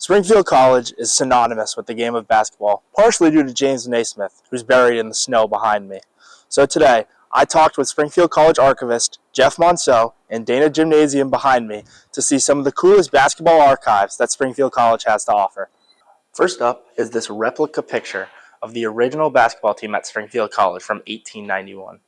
Springfield College is synonymous with the game of basketball, partially due to James Naismith, who's buried in the snow behind me. So today, I talked with Springfield College archivist Jeff Monceau and Dana Gymnasium behind me to see some of the coolest basketball archives that Springfield College has to offer. First up is this replica picture of the original basketball team at Springfield College from 1891.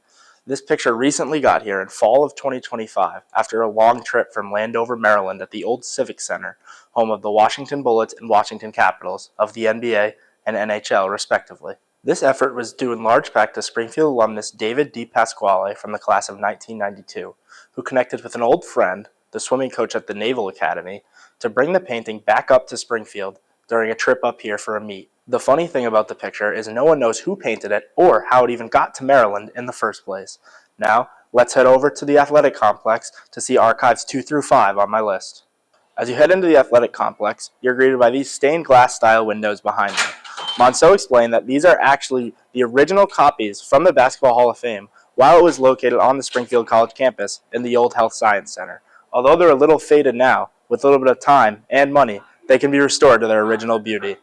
This picture recently got here in fall of 2025 after a long trip from Landover, Maryland at the old Civic Center, home of the Washington Bullets and Washington Capitals of the NBA and NHL respectively. This effort was due in large part to Springfield alumnus David D. Pasquale from the class of 1992, who connected with an old friend, the swimming coach at the Naval Academy, to bring the painting back up to Springfield during a trip up here for a meet. The funny thing about the picture is no one knows who painted it or how it even got to Maryland in the first place. Now, let's head over to the athletic complex to see archives 2 through 5 on my list. As you head into the athletic complex, you're greeted by these stained glass style windows behind you. Monceau explained that these are actually the original copies from the Basketball Hall of Fame while it was located on the Springfield College campus in the old Health Science Center. Although they're a little faded now, with a little bit of time and money, they can be restored to their original beauty.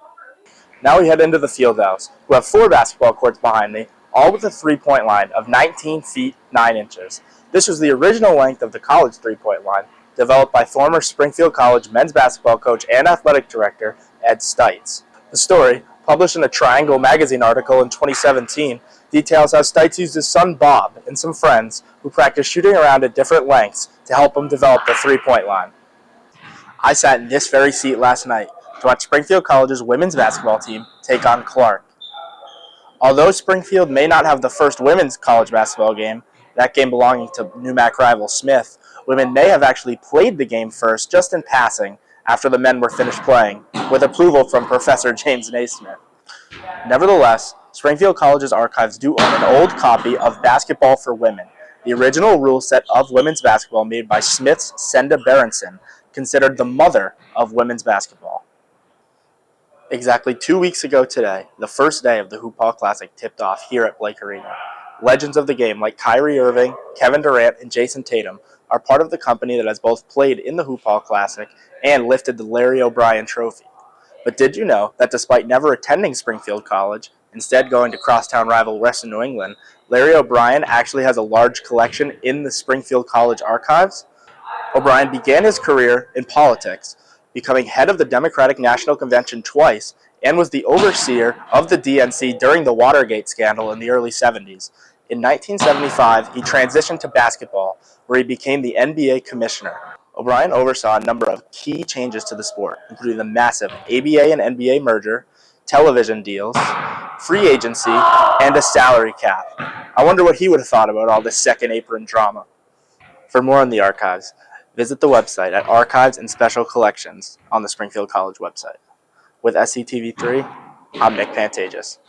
Now we head into the field house, who have 4 basketball courts behind me, all with a three-point line of 19 feet 9 inches. This was the original length of the college three-point line, developed by former Springfield College men's basketball coach and athletic director Ed Stites. The story, published in a Triangle magazine article in 2017, details how Stites used his son Bob and some friends who practiced shooting around at different lengths to help him develop the three-point line. I sat in this very seat last night to watch Springfield College's women's basketball team take on Clark. Although Springfield may not have the first women's college basketball game, that game belonging to NewMac rival Smith, women may have actually played the game first just in passing after the men were finished playing, with approval from Professor James Naismith. Nevertheless, Springfield College's archives do own an old copy of Basketball for Women, the original rule set of women's basketball made by Smith's Senda Berenson, considered the mother of women's basketball. Exactly 2 weeks ago today, the first day of the Hoop Hall Classic tipped off here at Blake Arena. Legends of the game like Kyrie Irving, Kevin Durant, and Jason Tatum are part of the company that has both played in the Hoop Hall Classic and lifted the Larry O'Brien Trophy. But did you know that despite never attending Springfield College, instead going to crosstown rival Western New England, Larry O'Brien actually has a large collection in the Springfield College archives? O'Brien began his career in politics, becoming head of the Democratic National Convention twice, and was the overseer of the DNC during the Watergate scandal in the early 70s. In 1975, he transitioned to basketball, where he became the NBA commissioner. O'Brien oversaw a number of key changes to the sport, including the massive ABA and NBA merger, television deals, free agency, and a salary cap. I wonder what he would have thought about all this second apron drama. For more on the archives, visit the website at Archives and Special Collections on the Springfield College website. With SCTV3, I'm Nick Pantages.